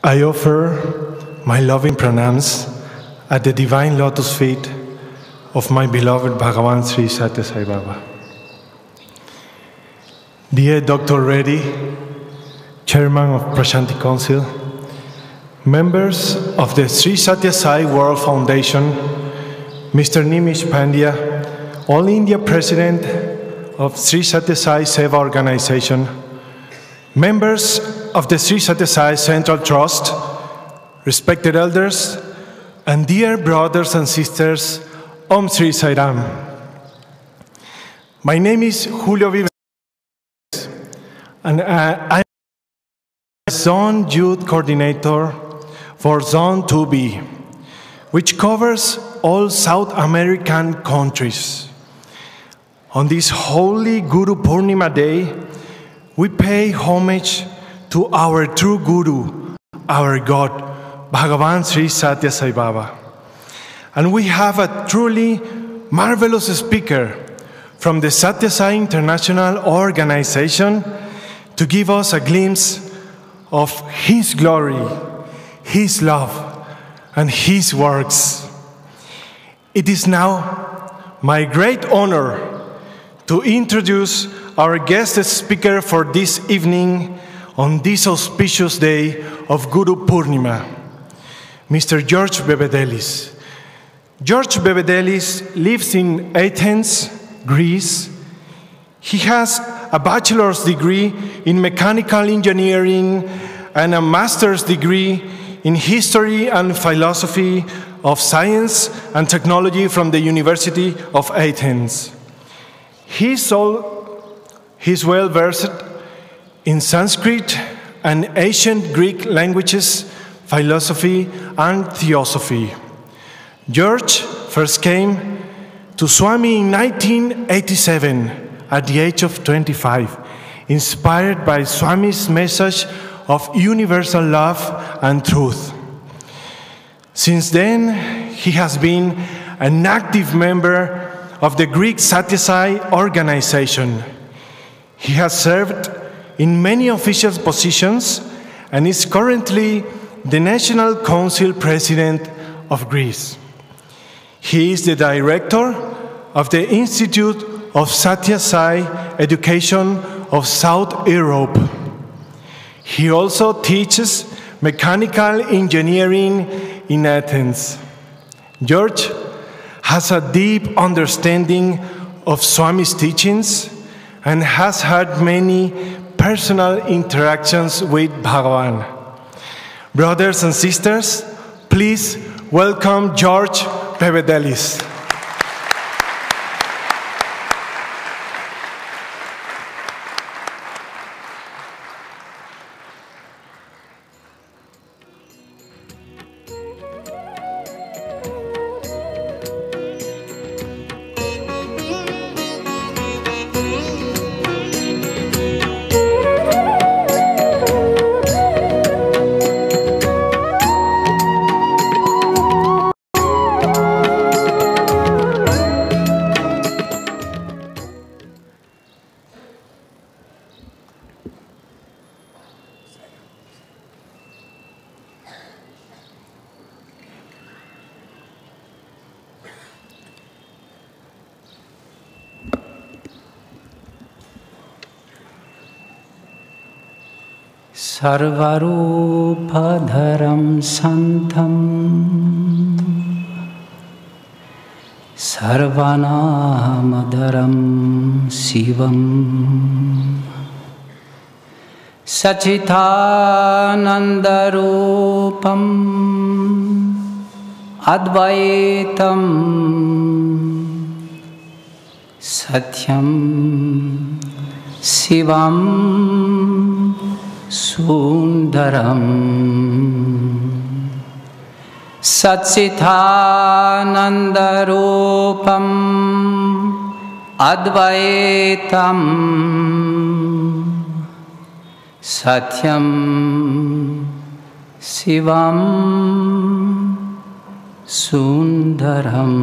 I offer my loving pranams at the divine lotus feet of my beloved Bhagavan Sri Satya Sai Baba. Dear Dr. Reddy, Chairman of Prasanthi Council, members of the Sri Satya Sai World Foundation, Mr. Nimish Pandya, All India President of Sri Satya Sai Seva Organization, members of the Sri Satya Sai Central Trust, respected elders, and dear brothers and sisters, Om Sri Sai Ram. My name is Julio Vives, and I'm Zone Youth Coordinator for Zone 2B, which covers all South American countries. On this holy Guru-Purnima day, we pay homage to our true Guru, our God, Bhagavan Sri Satya Sai Baba. And we have a truly marvelous speaker from the Satya Sai International Organization to give us a glimpse of His glory, His love, and His works. It is now my great honor to introduce our guest speaker for this evening on this auspicious day of Guru-Purnima, Mr. George Bebedelis. George Bebedelis lives in Athens, Greece. He has a bachelor's degree in mechanical engineering and a master's degree in history and philosophy of science and technology from the University of Athens. He's well versed in Sanskrit and ancient Greek languages, philosophy, and theosophy. George first came to Swami in 1987 at the age of 25, inspired by Swami's message of universal love and truth. Since then, he has been an active member of the Greek Satya Sai organization. He has served in many official positions and is currently the National Council President of Greece. He is the director of the Institute of Satya Sai Education of South Europe. He also teaches mechanical engineering in Athens. George has a deep understanding of Swami's teachings and has had many personal interactions with Bhagavan. Brothers and sisters, please welcome George Bebedelis. Sarvaroopadharam santam sarvanamadaram sivam sachitanandarupam advaitam satyam sivam Sundaram Satsitanandarupam Advaitam Satyam Sivam Sundaram.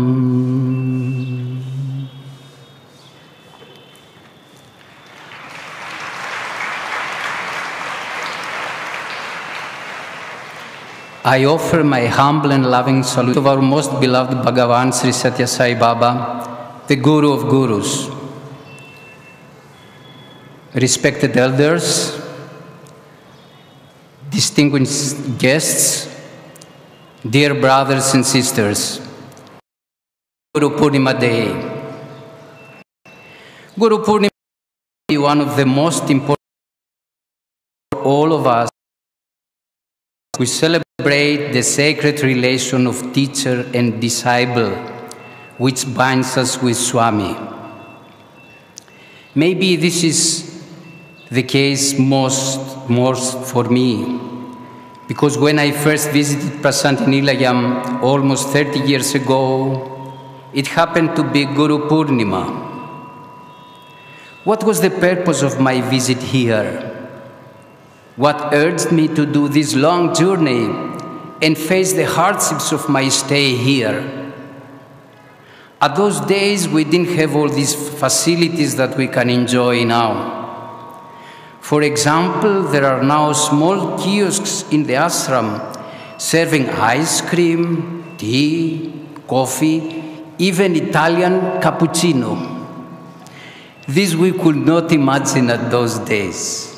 I offer my humble and loving salute of our most beloved Bhagavan Sri Satya Sai Baba, the Guru of Gurus. Respected elders, distinguished guests, dear brothers and sisters, Guru-Purnima Day. Guru-Purnima is one of the most important for all of us. We celebrate the sacred relation of teacher and disciple, which binds us with Swami. Maybe this is the case most for me, because when I first visited Prasanthi Nilayam almost 30 years ago, it happened to be Guru-Purnima. What was the purpose of my visit here? What urged me to do this long journey and face the hardships of my stay here? At those days, we didn't have all these facilities that we can enjoy now. For example, there are now small kiosks in the ashram serving ice cream, tea, coffee, even Italian cappuccino. This we could not imagine at those days.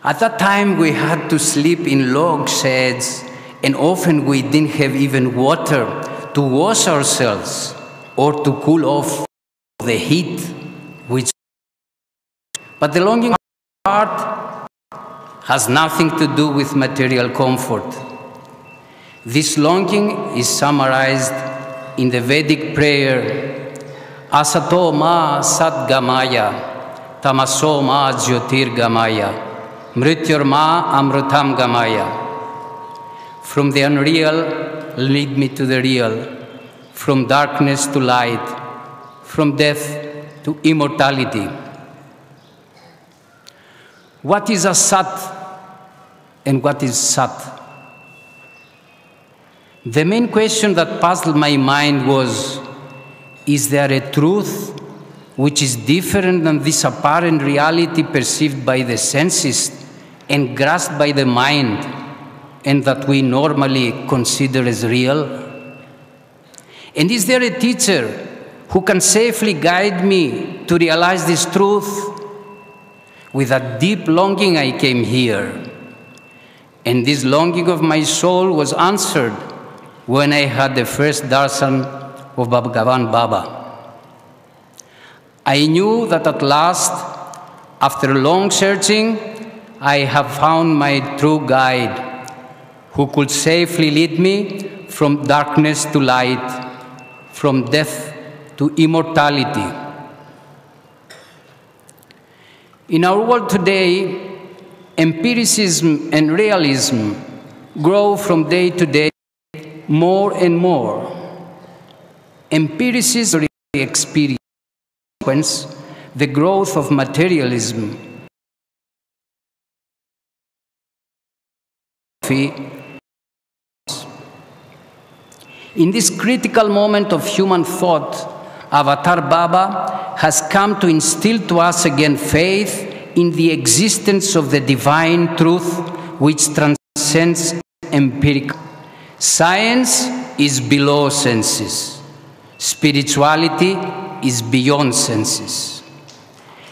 At that time, we had to sleep in log sheds, and often we didn't have even water to wash ourselves or to cool off the heat. But the longing of our heart has nothing to do with material comfort. This longing is summarized in the Vedic prayer, Asato ma Satgamaya, Tamaso ma Jyotirgamaya, Mrityur ma Amrutam Gamaya. From the unreal, lead me to the real. From darkness to light. From death to immortality. What is Asat and what is Sat? The main question that puzzled my mind was, is there a truth which is different than this apparent reality perceived by the senses and grasped by the mind, and that we normally consider as real? And is there a teacher who can safely guide me to realize this truth? With a deep longing I came here, and this longing of my soul was answered when I had the first darshan of Bhagavan Baba. I knew that at last, after long searching, I have found my true guide, who could safely lead me from darkness to light, from death to immortality. In our world today, empiricism and realism grow from day to day more and more. Empiricism experience the growth of materialism. In this critical moment of human thought, Avatar Baba has come to instill to us again faith in the existence of the divine truth which transcends empirical. Science is below senses. Spirituality is beyond senses.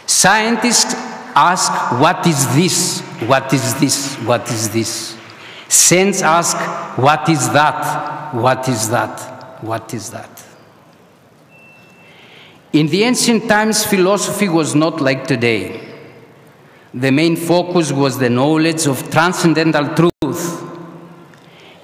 Scientists ask, what is this? What is this? What is this? Sense ask, what is that? What is that? What is that? In the ancient times, philosophy was not like today. The main focus was the knowledge of transcendental truth.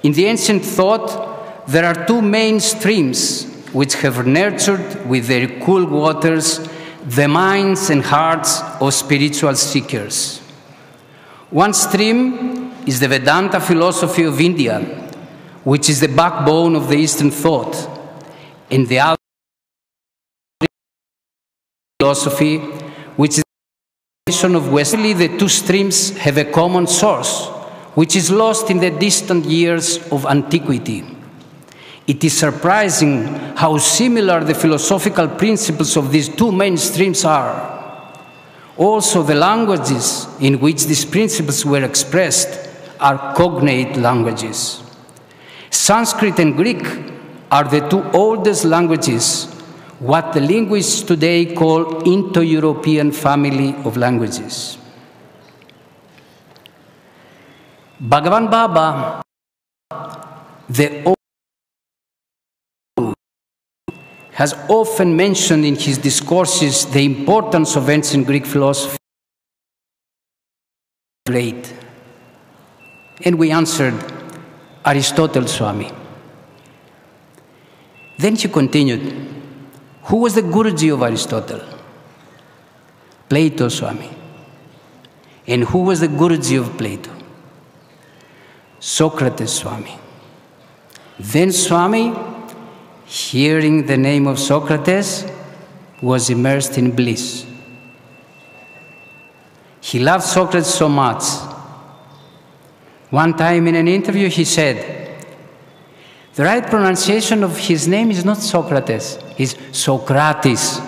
In the ancient thought, there are two main streams which have nurtured with their cool waters the minds and hearts of spiritual seekers. One stream is the Vedanta philosophy of India, which is the backbone of the Eastern thought, and the other philosophy, which is the foundation of West. The two streams have a common source, which is lost in the distant years of antiquity. It is surprising how similar the philosophical principles of these two main streams are. Also, the languages in which these principles were expressed are cognate languages. Sanskrit and Greek are the two oldest languages, what the linguists today call Indo-European family of languages. Bhagavan Baba, the old, has often mentioned in his discourses the importance of ancient Greek philosophy. Great. And we answered, Aristotle, Swami. Then he continued, who was the Guruji of Aristotle? Plato, Swami. And who was the Guruji of Plato? Socrates, Swami. Then Swami, hearing the name of Socrates, was immersed in bliss. He loved Socrates so much. One time in an interview he said, the right pronunciation of his name is not Socrates, it's Socrates.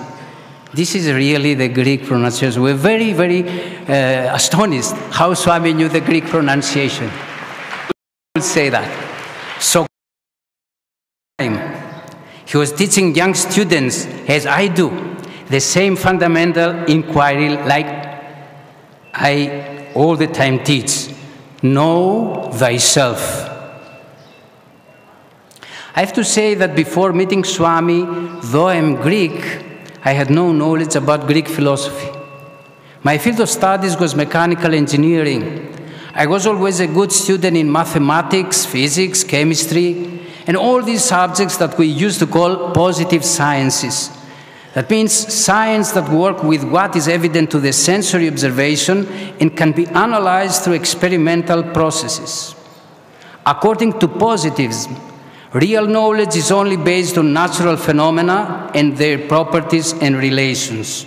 This is really the Greek pronunciation. We're very, very astonished how Swami knew the Greek pronunciation. I would say that. So he was teaching young students, as I do, the same fundamental inquiry like I all the time teach. Know thyself. I have to say that before meeting Swami, though I am Greek, I had no knowledge about Greek philosophy. My field of studies was mechanical engineering. I was always a good student in mathematics, physics, chemistry, and all these subjects that we used to call positive sciences. That means science that work with what is evident to the sensory observation and can be analyzed through experimental processes. According to positivism, real knowledge is only based on natural phenomena and their properties and relations.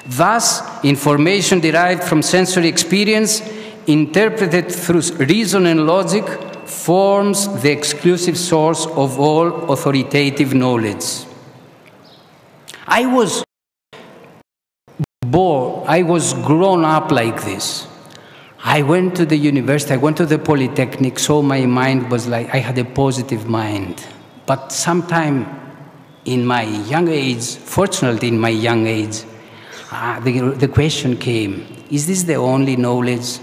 Thus, information derived from sensory experience, interpreted through reason and logic, forms the exclusive source of all authoritative knowledge. I was grown up like this. I went to the university, I went to the Polytechnic, so my mind was like, I had a positive mind. But sometime in my young age, fortunately in my young age, the question came, is this the only knowledge?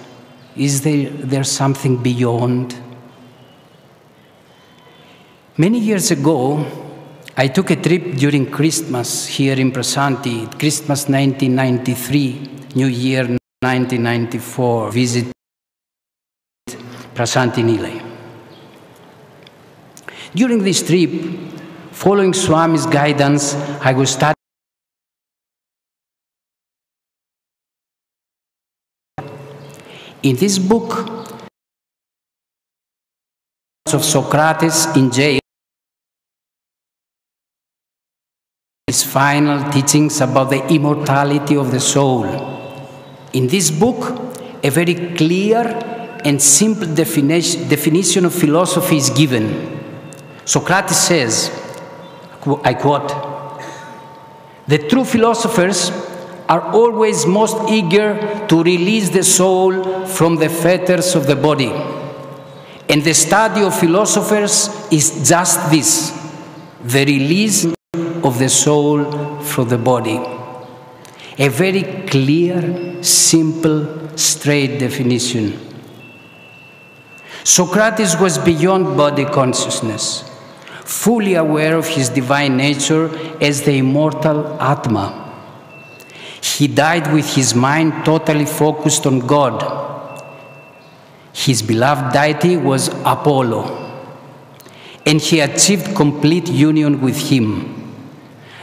Is there something beyond? Many years ago, I took a trip during Christmas here in Prasanthi, Christmas 1993, New Year 1994, visit Prasanthi Nilayam. During this trip, following Swami's guidance, I was studying in this book of Socrates in jail, his final teachings about the immortality of the soul. In this book, a very clear and simple definition of philosophy is given. Socrates says, I quote, "The true philosophers are always most eager to release the soul from the fetters of the body. And the study of philosophers is just this, the release of the soul from the body." A very clear, simple, straight definition. Socrates was beyond body consciousness, fully aware of his divine nature as the immortal Atma. He died with his mind totally focused on God. His beloved deity was Apollo, and he achieved complete union with him.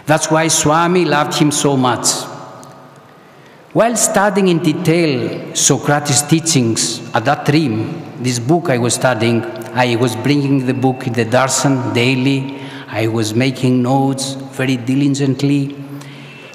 That's why Swami loved him so much. While studying in detail Socrates' teachings at that time, this book I was studying, I was bringing the book in the darshan daily. I was making notes very diligently.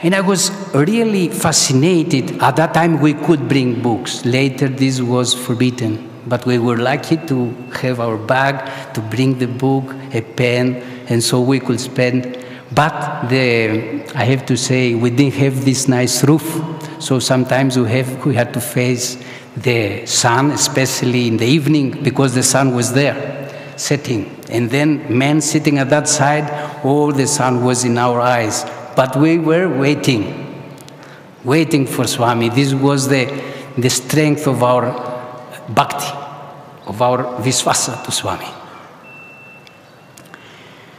And I was really fascinated. At that time, we could bring books. Later, this was forbidden. But we were lucky to have our bag, to bring the book, a pen, and so we could spend. But I have to say, we didn't have this nice roof. So sometimes we had to face the sun, especially in the evening, because the sun was there, setting. And then men sitting at that side, all the sun was in our eyes. But we were waiting for Swami. This was the strength of our bhakti, of our visvasa to Swami.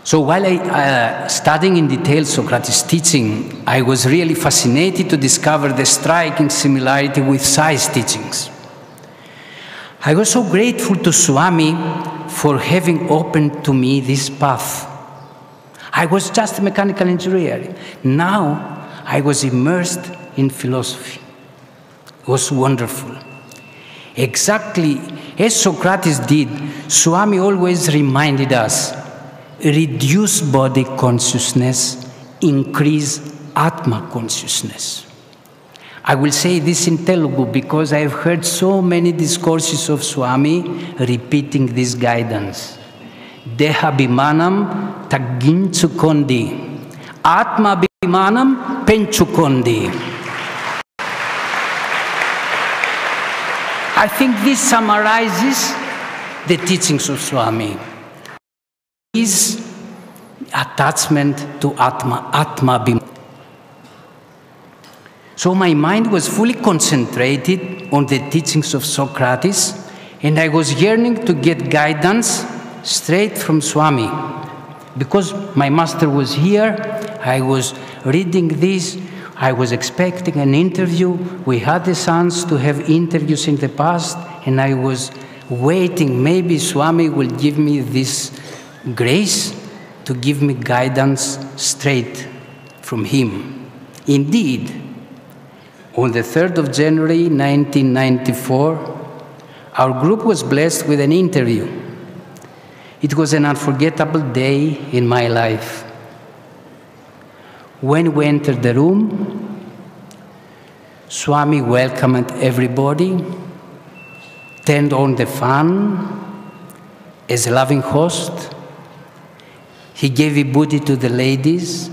So while I studying in detail Socrates' teaching, I was really fascinated to discover the striking similarity with Sai's teachings. I was so grateful to Swami for having opened to me this path. I was just a mechanical engineer. Now I was immersed in philosophy. It was wonderful. Exactly as Socrates did, Swami always reminded us, reduce body consciousness, increase Atma consciousness. I will say this in Telugu because I have heard so many discourses of Swami repeating this guidance. Dehabhimanam tagginchukondi, Atma abhimanam penchukondi. I think this summarizes the teachings of Swami. His attachment to Atma, Atma. So my mind was fully concentrated on the teachings of Socrates, and I was yearning to get guidance straight from Swami. Because my master was here, I was reading this, I was expecting an interview. We had the chance to have interviews in the past, and I was waiting. Maybe Swami will give me this grace to give me guidance straight from him. Indeed, on the 3rd of January 1994, our group was blessed with an interview. It was an unforgettable day in my life. When we entered the room, Swami welcomed everybody, turned on the fan as a loving host. He gave vibhuti to the ladies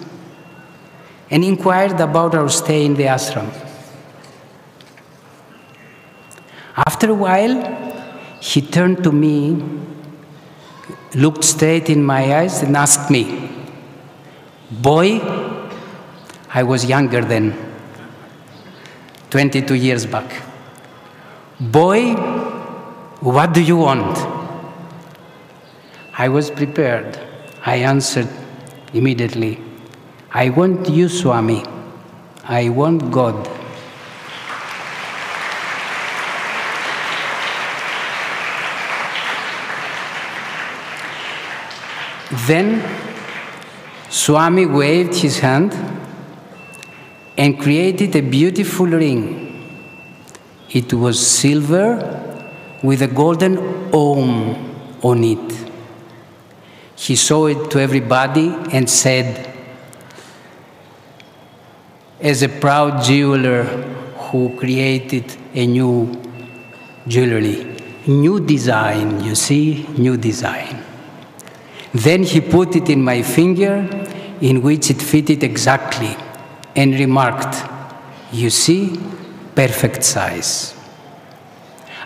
and inquired about our stay in the ashram. After a while, he turned to me, looked straight in my eyes and asked me, "Boy," I was younger then, 22 years back, "Boy, what do you want?" I was prepared. I answered immediately, "I want you, Swami. I want God." Then Swami waved his hand and created a beautiful ring. It was silver with a golden Om on it. He showed it to everybody and said, as a proud jeweler who created a new jewelry, new design, you see, new design. Then he put it in my finger, in which it fitted exactly, and remarked, "You see, perfect size."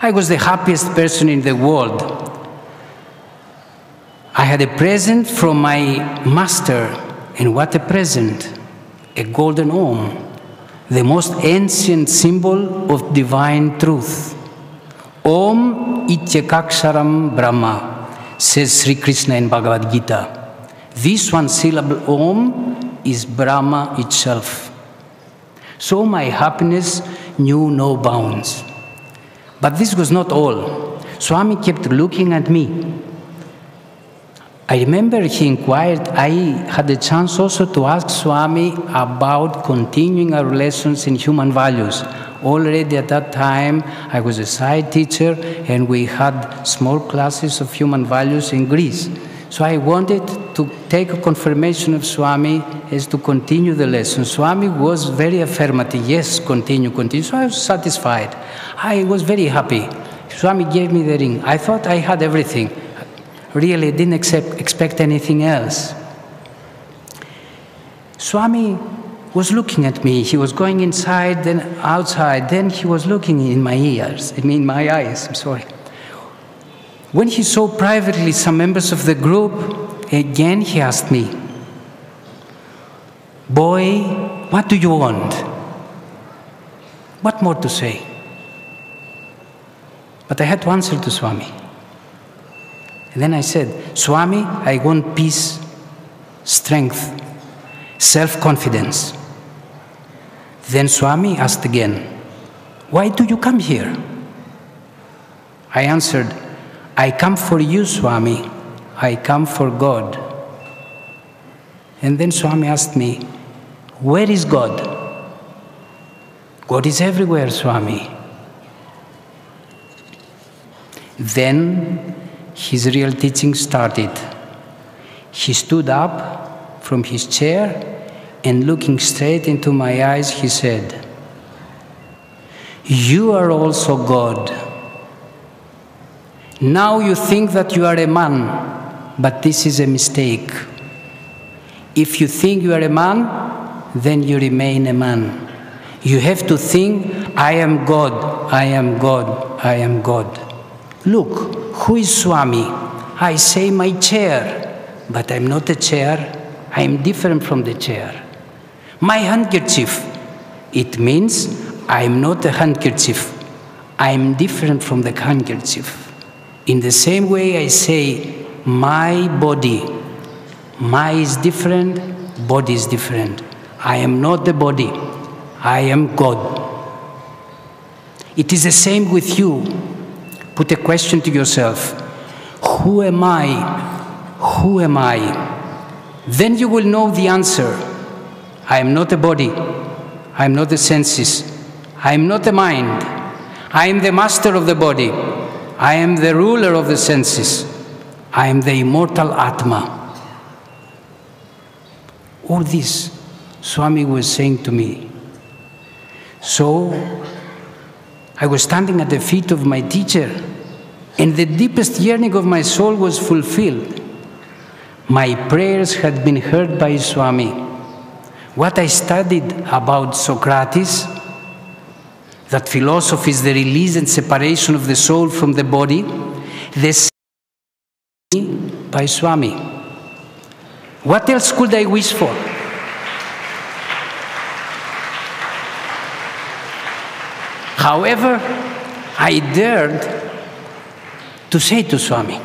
I was the happiest person in the world. I had a present from my master, and what a present! A golden Om, the most ancient symbol of divine truth. Om Ityakaksharam Brahma, says Sri Krishna in Bhagavad Gita. This one syllable Om is Brahma itself. So my happiness knew no bounds. But this was not all. Swami kept looking at me. I remember he inquired, I had a chance also to ask Swami about continuing our lessons in human values. Already at that time, I was a side teacher and we had small classes of human values in Greece. So I wanted to take a confirmation of Swami as to continue the lesson. Swami was very affirmative, yes, continue. So I was satisfied. I was very happy. Swami gave me the ring. I thought I had everything. Really didn't expect anything else. Swami was looking at me. He was going inside, then outside, then he was looking in my ears, in my eyes, I'm sorry. When he saw privately some members of the group, again he asked me, "Boy, what do you want?" What more to say? But I had to answer to Swami. And then I said, "Swami, I want peace, strength, self-confidence." Then Swami asked again, "Why do you come here?" I answered, "I come for you, Swami. I come for God." And then Swami asked me, "Where is God?" "God is everywhere, Swami." Then his real teaching started. He stood up from his chair and looking straight into my eyes, he said, "You are also God. Now you think that you are a man, but this is a mistake. If you think you are a man, then you remain a man. You have to think, I am God, I am God, I am God. Look, who is Swami? I say my chair, but I'm not a chair. I'm different from the chair. My handkerchief, it means I'm not a handkerchief. I'm different from the handkerchief. In the same way I say, my body. My is different, body is different. I am not the body. I am God. It is the same with you. Put a question to yourself. Who am I? Who am I? Then you will know the answer. I am not a body. I am not the senses. I am not the mind. I am the master of the body. I am the ruler of the senses. I am the immortal Atma. All this Swami was saying to me. So I was standing at the feet of my teacher, and the deepest yearning of my soul was fulfilled. My prayers had been heard by Swami. What I studied about Socrates, that philosophy is the release and separation of the soul from the body, the same by Swami. What else could I wish for? However, I dared to say to Swami,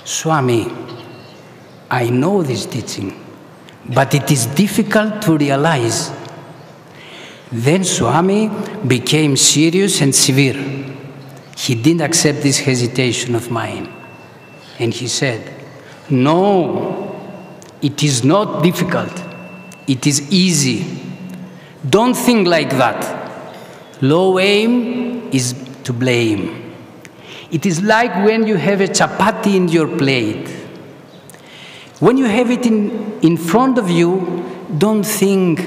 "Swami, I know this teaching, but it is difficult to realize." Then Swami became serious and severe. He didn't accept this hesitation of mine. And he said, "No, it is not difficult. It is easy. Don't think like that. Low aim is to blame. It is like when you have a chapati in your plate. When you have it in front of you, don't think,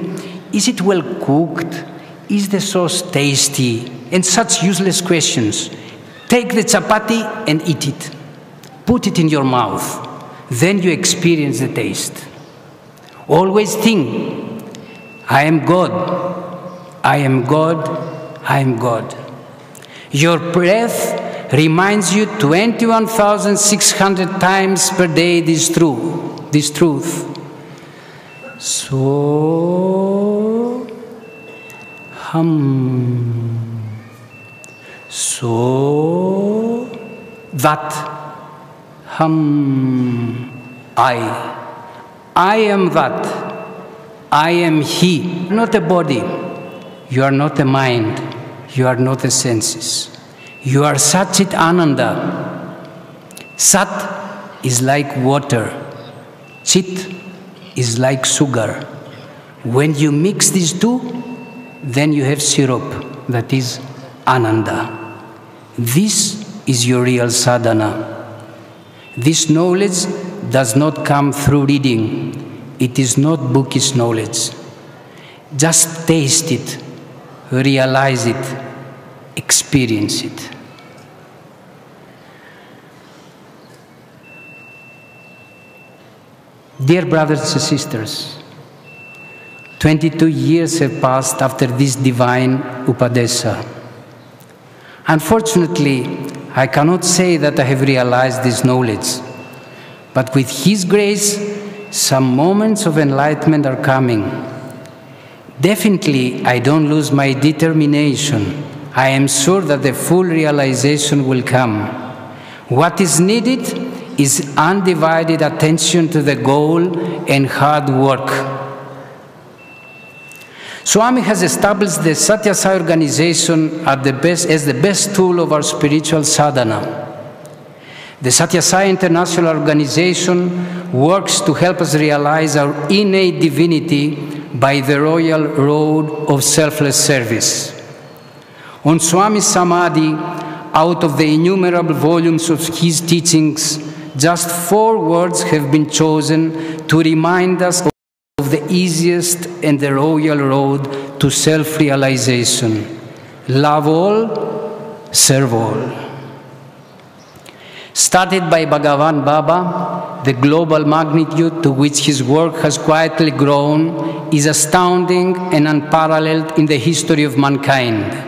is it well cooked? Is the sauce tasty? And such useless questions. Take the chapati and eat it. Put it in your mouth. Then you experience the taste. Always think, I am God. I am God. I am God. Your breath reminds you 21,600 times per day this truth. So, so, that, I am that, I am He, not a body. You are not a mind. You are not the senses. You are Satchit Ananda. Sat is like water. Chit is like sugar. When you mix these two, then you have syrup, that is Ananda. This is your real sadhana. This knowledge does not come through reading. It is not bookish knowledge. Just taste it, realize it, experience it. Dear brothers and sisters, 22 years have passed after this divine Upadesha. Unfortunately, I cannot say that I have realized this knowledge, but with His grace, some moments of enlightenment are coming. Definitely, I don't lose my determination. I am sure that the full realization will come. What is needed is undivided attention to the goal and hard work. Swami has established the Satya Sai organization as the best tool of our spiritual sadhana. The Satya Sai International Organization works to help us realize our innate divinity by the royal road of selfless service. On Swami's Samadhi, out of the innumerable volumes of his teachings, just 4 words have been chosen to remind us of the easiest and the royal road to self-realization. Love all, serve all. Started by Bhagavan Baba, the global magnitude to which his work has quietly grown is astounding and unparalleled in the history of mankind.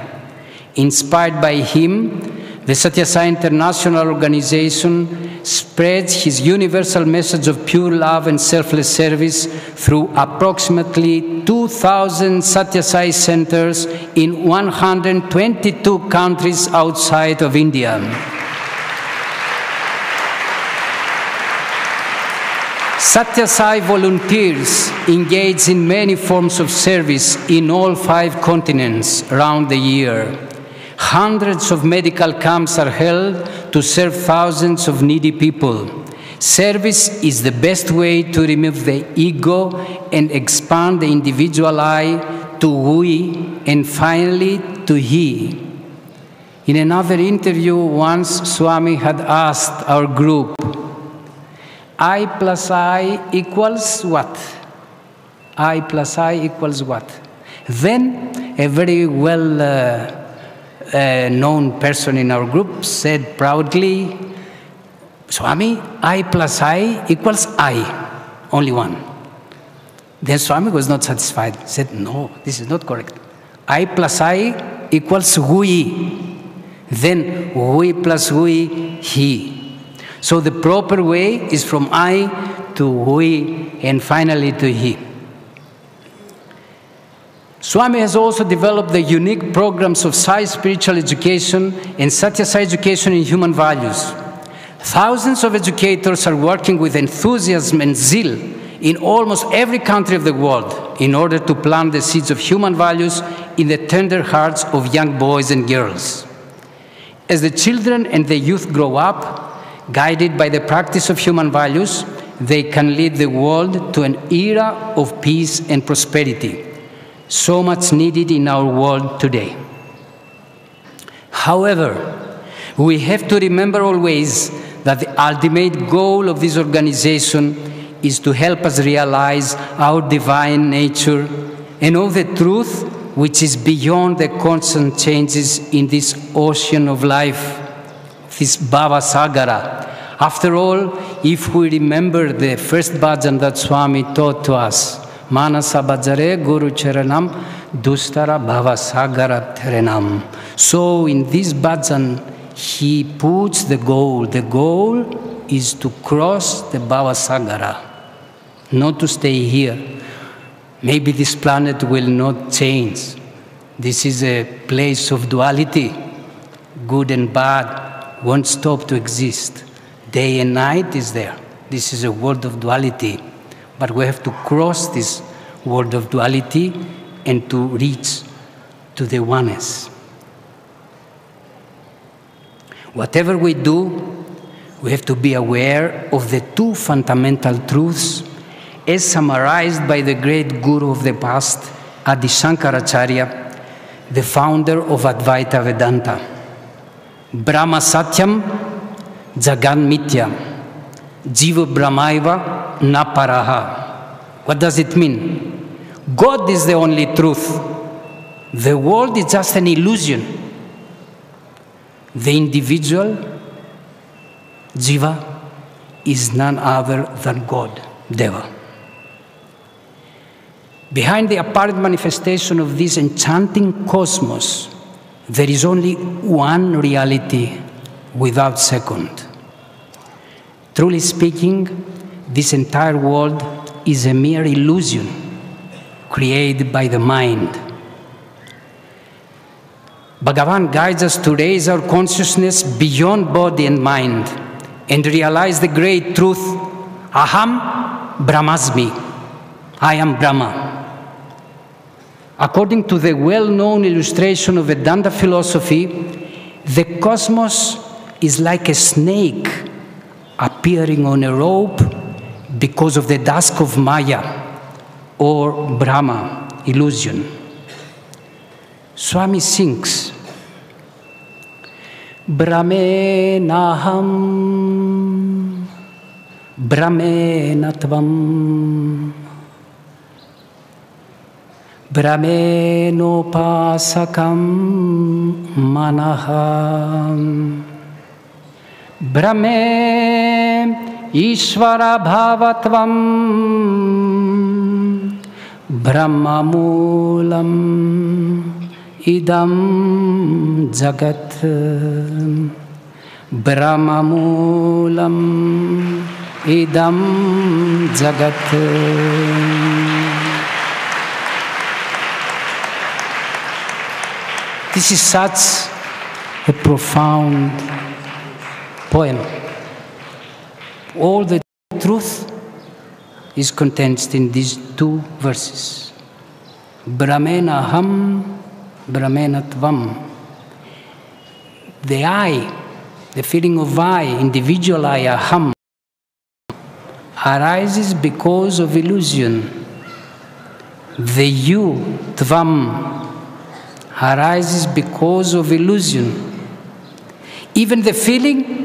Inspired by him, the Satya Sai International Organization spreads his universal message of pure love and selfless service through approximately 2,000 Satya Sai centers in 122 countries outside of India. Satya Sai volunteers engage in many forms of service in all 5 continents around the year. Hundreds of medical camps are held to serve thousands of needy people. Service is the best way to remove the ego and expand the individual I to we and finally to he. In another interview once, Swami had asked our group, I plus I equals what? I plus I equals what? Then a very well known person in our group said proudly, Swami, I plus I equals I, only one. Then Swami was not satisfied. He said, no, this is not correct. I plus I equals we. Then we plus we, he. So the proper way is from I to we and finally to he. Swami has also developed the unique programs of Sai spiritual education and Satya Sai education in human values. Thousands of educators are working with enthusiasm and zeal in almost every country of the world in order to plant the seeds of human values in the tender hearts of young boys and girls. As the children and the youth grow up, guided by the practice of human values, they can lead the world to an era of peace and prosperity, so much needed in our world today. However, we have to remember always that the ultimate goal of this organization is to help us realize our divine nature and know the truth which is beyond the constant changes in this ocean of life, this Bhava Sagara. After all, if we remember the first bhajan that Swami taught to us, Manasa Bhajare Guru Charanam Dustara Bhava Sagara Terenam. So in this bhajan, he puts the goal. The goal is to cross the Bhava Sagara, not to stay here. Maybe this planet will not change. This is a place of duality. Good and bad won't stop to exist. Day and night is there. This is a world of duality. But we have to cross this world of duality and to reach to the oneness. Whatever we do, we have to be aware of the 2 fundamental truths as summarized by the great guru of the past, Adi Shankaracharya, the founder of Advaita Vedanta. Brahma Satyam, Jagan Mitya, Jiva Brahmaiva, Na Paraha. What does it mean? God is the only truth. The world is just an illusion. The individual, Jiva, is none other than God, Deva. Behind the apparent manifestation of this enchanting cosmos, there is only one reality without second. Truly speaking, this entire world is a mere illusion created by the mind. Bhagavan guides us to raise our consciousness beyond body and mind and realize the great truth, Aham Brahmasmi, I am Brahma. According to the well-known illustration of Vedanta philosophy, the cosmos is like a snake appearing on a rope because of the dusk of Maya, or Brahma, illusion. Swami sings, Brahmenaham, Brahmenatvam, Brahmenopasakam manaham, Brahme Ishvara bhavatvam, Brahmamulam idam jagat, Brahmamulam idam jagat. This is such a profound poem. All the truth is condensed in these two verses. Brahmenaham, Brahmenatvam. The I, the feeling of I, individual I, aham, arises because of illusion. The you, tvam, arises because of illusion. Even the feeling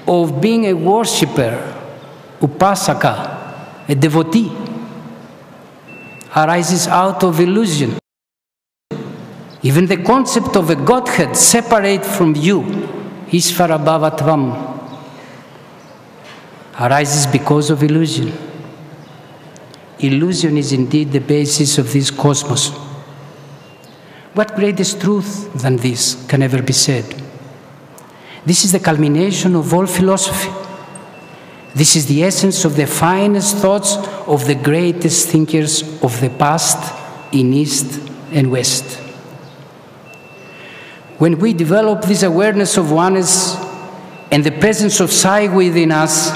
of being a worshipper, upasaka, a devotee, arises out of illusion. Even the concept of a Godhead separate from you, Ishvara Bhavatvam, arises because of illusion. Illusion is indeed the basis of this cosmos. What greatest truth than this can ever be said? This is the culmination of all philosophy. This is the essence of the finest thoughts of the greatest thinkers of the past in East and West. When we develop this awareness of oneness and the presence of Sai within us,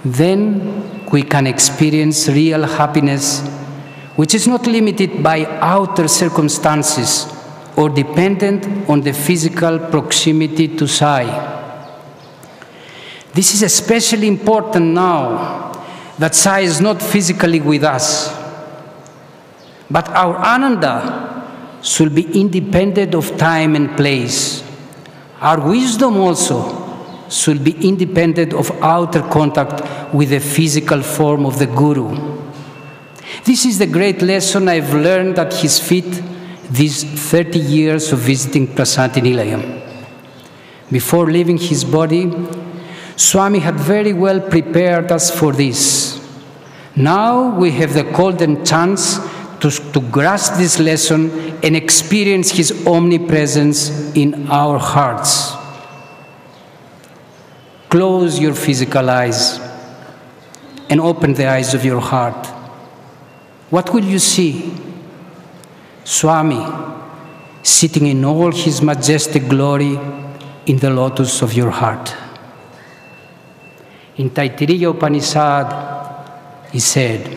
then we can experience real happiness, which is not limited by outer circumstances or dependent on the physical proximity to Sai. This is especially important now that Sai is not physically with us. But our Ananda should be independent of time and place. Our wisdom also should be independent of outer contact with the physical form of the Guru. This is the great lesson I've learned at his feet these 30 years of visiting Prasanthi Nilayam. Before leaving his body, Swami had very well prepared us for this. Now we have the golden chance to grasp this lesson and experience his omnipresence in our hearts. Close your physical eyes and open the eyes of your heart. What will you see? Swami, sitting in all his majestic glory in the lotus of your heart. In Taittiriya Upanishad, he said,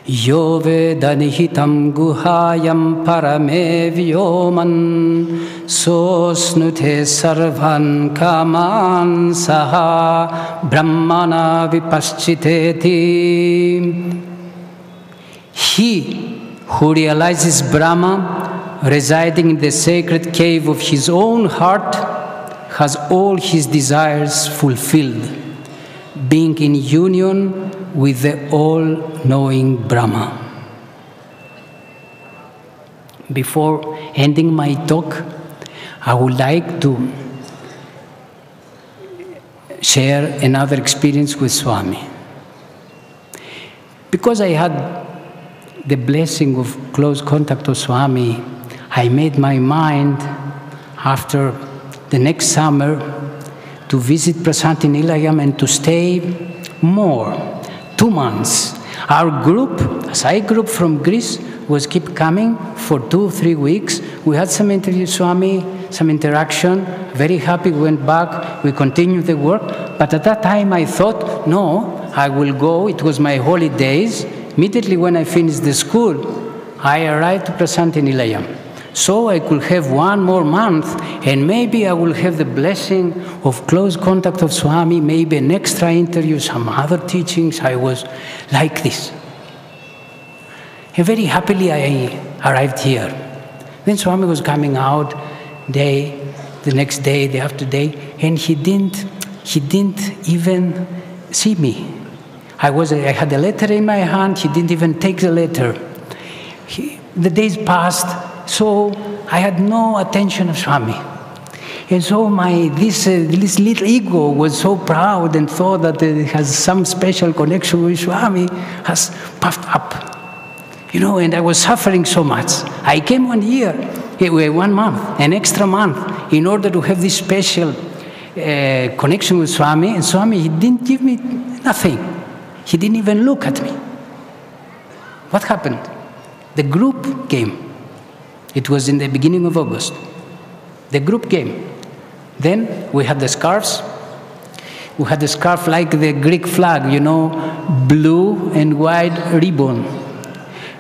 Yo veda nihitam guhayam parame vyoman sosnute sarvan kaman saha brahmana vipaschiteti. He who realizes Brahma residing in the sacred cave of his own heart has all his desires fulfilled, being in union with the all-knowing Brahma. Before ending my talk, I would like to share another experience with Swami. Because I had the blessing of close contact of Swami, I made my mind after the next summer to visit Prasanthi Nilayam and to stay more, 2 months. Our group, Sai group from Greece, was keep coming for 2 or 3 weeks. We had some interviews, Swami, some interaction, very happy, we went back, we continued the work. But at that time I thought, no, I will go, it was my holidays. Immediately when I finished the school, I arrived to Prasanthi Nilayam. So I could have 1 more month, and maybe I will have the blessing of close contact of Swami, maybe an extra interview, some other teachings. I was like this. And very happily I arrived here. Then Swami was coming out the next day, the after day, and he didn't even see me. I had a letter in my hand, he didn't even take the letter. The days passed, so I had no attention of Swami. And so this little ego was so proud and thought that it has some special connection with Swami, has puffed up. You know, and I was suffering so much. I came 1 year, 1 month, an extra month, in order to have this special connection with Swami. And Swami, he didn't give me nothing. He didn't even look at me. What happened? The group came. It was in the beginning of August. The group came. Then we had the scarves. We had the scarf like the Greek flag, you know, blue and white ribbon.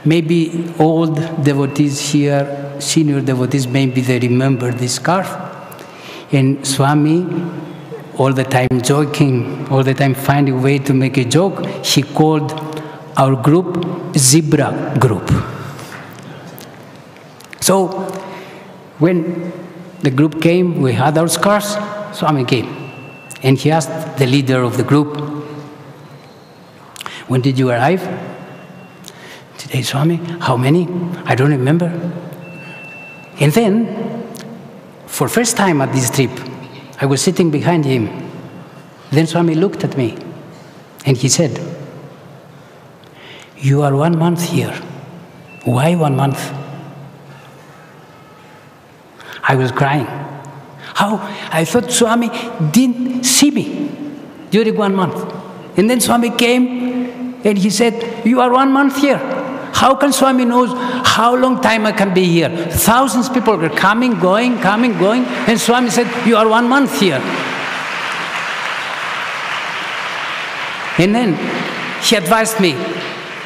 Maybe old devotees here, senior devotees, maybe they remember this scarf. And Swami, all the time joking, all the time finding a way to make a joke, he called our group Zebra Group. So when the group came, we had our scarves, Swami came. And he asked the leader of the group, when did you arrive? Today, Swami. How many? I don't remember. And then, for first time at this trip, I was sitting behind him. Then Swami looked at me and he said, you are 1 month here. Why 1 month? I was crying. How? I thought Swami didn't see me during 1 month. And then Swami came and he said, you are 1 month here. How can Swami knows how long time I can be here? Thousands of people are coming, going. And Swami said, you are 1 month here. And then he advised me,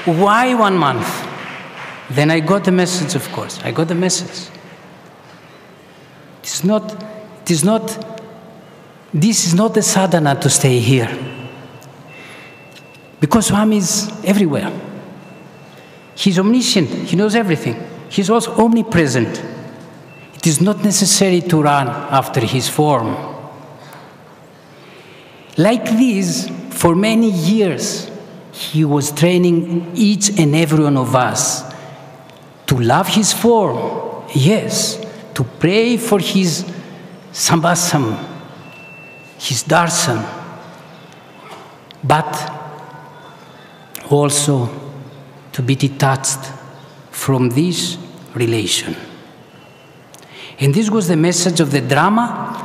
why 1 month? Then I got the message, of course. I got the message. This is not the sadhana to stay here. Because Swami is everywhere. He's omniscient, he knows everything. He's also omnipresent. It is not necessary to run after his form. Like this, for many years, he was training each and every one of us to love his form, yes, to pray for his sambhasam, his darshan, but also to be detached from this relation. And this was the message of the drama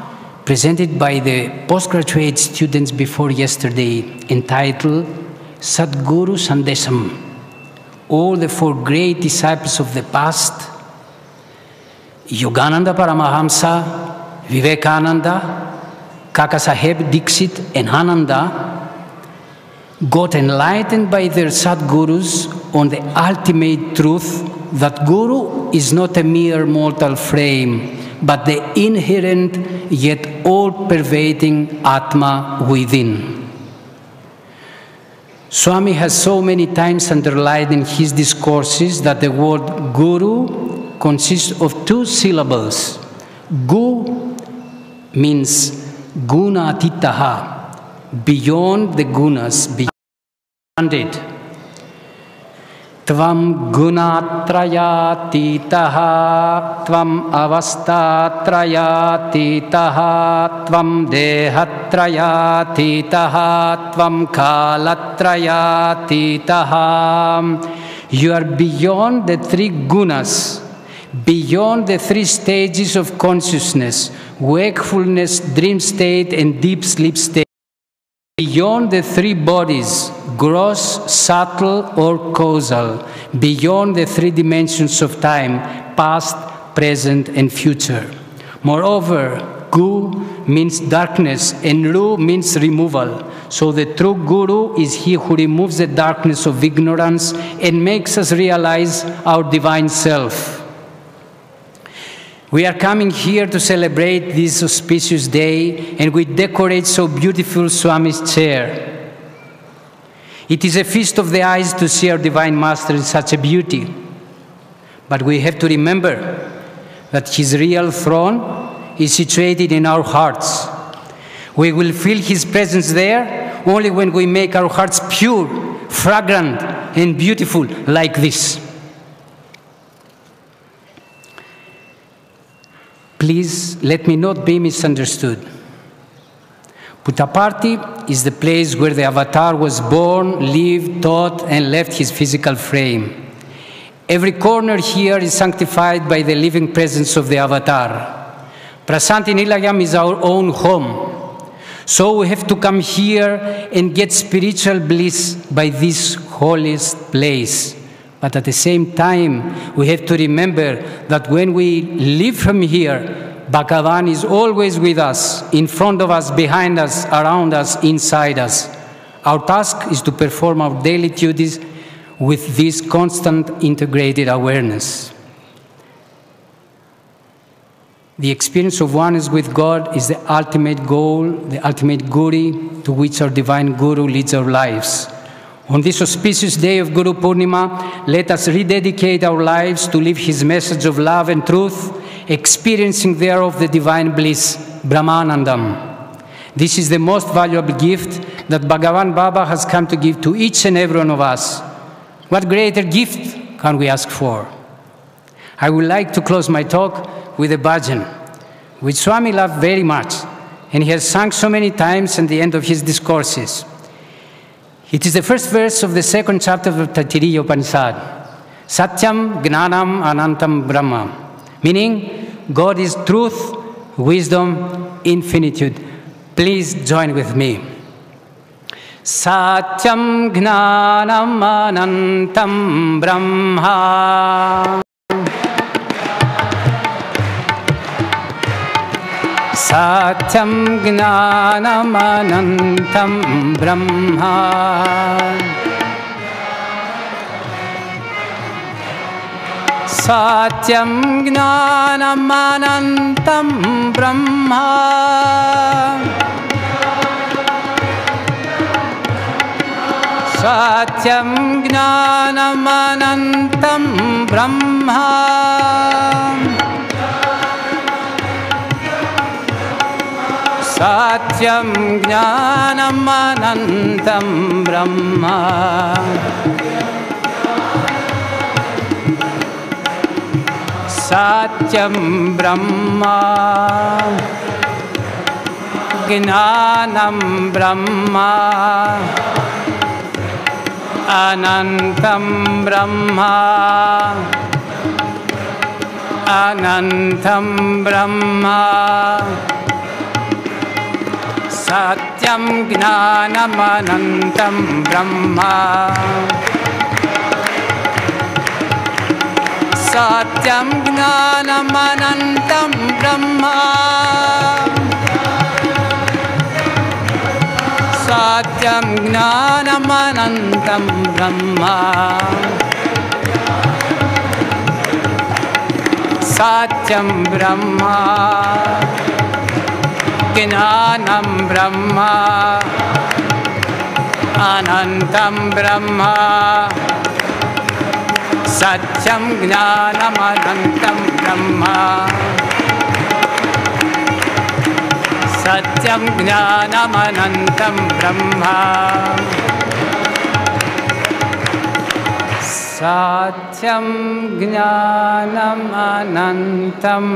presented by the postgraduate students before yesterday, entitled Sadguru Sandesham. All the 4 great disciples of the past, Yogananda Paramahamsa, Vivekananda, Kakasaheb Dixit, and Ananda, got enlightened by their Sadgurus on the ultimate truth that Guru is not a mere mortal frame, but the inherent yet all-pervading Atma within. Swami has so many times underlined in his discourses that the word Guru consists of 2 syllables. Gu means guna atitaha, beyond the gunas, beyond it. Tvam gunatrayatitaha, tvam avastatrayatitaha, tvam dehatrayatitaha, tvam kalatrayatitaha. You are beyond the three gunas, beyond the three stages of consciousness, wakefulness, dream state, and deep sleep state. Beyond the three bodies, gross, subtle, or causal. Beyond the three dimensions of time, past, present, and future. Moreover, Gu means darkness and Ru means removal. So the true Guru is he who removes the darkness of ignorance and makes us realize our divine self. We are coming here to celebrate this auspicious day, and we decorate so beautiful Swami's chair. It is a feast of the eyes to see our Divine Master in such a beauty. But we have to remember that his real throne is situated in our hearts. We will feel his presence there only when we make our hearts pure, fragrant, and beautiful like this. Please let me not be misunderstood. Puttaparthi is the place where the avatar was born, lived, taught, and left his physical frame. Every corner here is sanctified by the living presence of the avatar. Prasanthi Nilayam is our own home. So we have to come here and get spiritual bliss by this holiest place. But at the same time, we have to remember that when we leave from here, Bhagavan is always with us, in front of us, behind us, around us, inside us. Our task is to perform our daily duties with this constant integrated awareness. The experience of oneness with God is the ultimate goal, the ultimate guri to which our divine Guru leads our lives. On this auspicious day of Guru-Purnima, let us rededicate our lives to live his message of love and truth, experiencing thereof the divine bliss, Brahmanandam. This is the most valuable gift that Bhagavan Baba has come to give to each and every one of us. What greater gift can we ask for? I would like to close my talk with a bhajan, which Swami loved very much, and he has sung so many times at the end of his discourses. It is the first verse of the second chapter of Taittiriya Upanishad. Satyam Gnanam Anantam Brahma, meaning God is truth, wisdom, infinitude. Please join with me. Satyam Gnanam Anantam Brahma. Satyam Gnanam Anantam Brahma. Satyam Gnanam Anantam Brahma. Satyam Gnanam Anantam Brahma. Satyam Gnanam Anantam Brahma. Satyam Brahma. Gnanam Brahma. Anantam Brahma. Anantam Brahma. Satyam Gnanam Anantam Brahma. Satyam Gnanam Anantam Brahma. Satyam Gnanam Anantam Brahma. Satyam Brahma. Gnanam Brahma. Anantam Brahma. Satyam Gnanam Anantam Brahma. Satyam Gnanam Anantam Brahma. Satyam Gnanam Anantam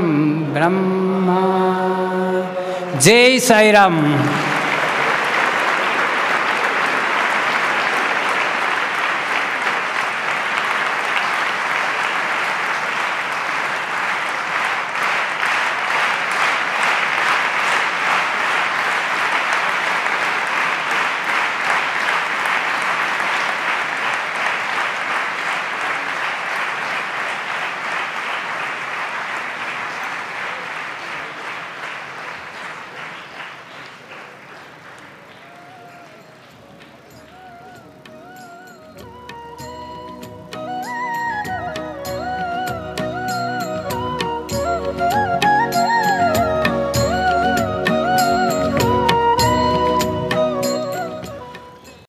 Brahma. Jai Sai Ram.